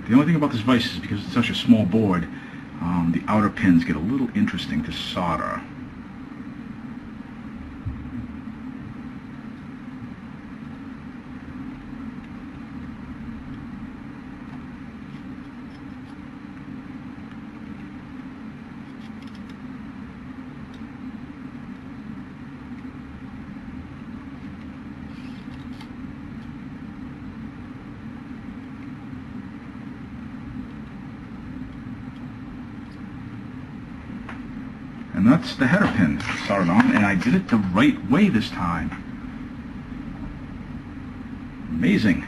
The only thing about this vise is because it's such a small board, the outer pins get a little interesting to solder. And that's the header pin soldered on, and I did it the right way this time. Amazing.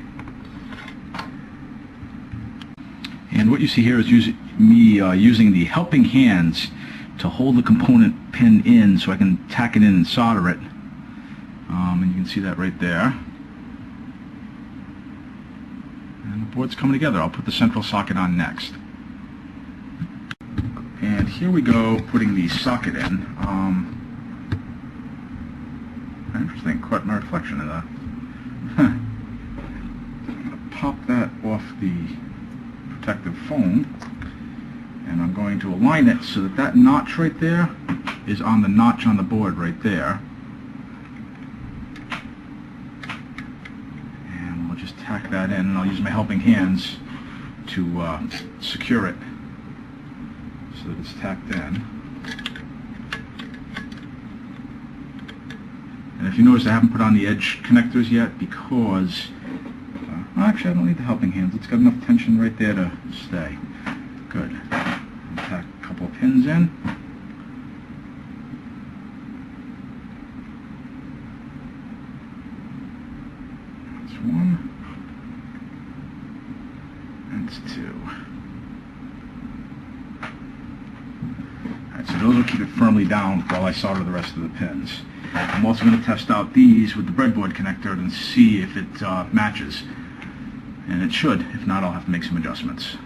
And what you see here is me using the helping hands to hold the component pin in so I can tack it in and solder it. And you can see that right there. And the board's coming together. I'll put the central socket on next. And here we go, putting the socket in. Interesting, caught my reflection of that. I'm going to pop that off the protective foam, and I'm going to align it so that that notch right there is on the notch on the board right there. And we'll just tack that in, and I'll use my helping hands to secure it so that it's tacked in. And if you notice, I haven't put on the edge connectors yet because actually I don't need the helping hands. It's got enough tension right there to stay. Good. I'll tack a couple of pins in. That's one. That's two. Alright, so those will keep it firmly down while I solder the rest of the pins. I'm also going to test out these with the breadboard connector and see if it matches. And it should. If not, I'll have to make some adjustments.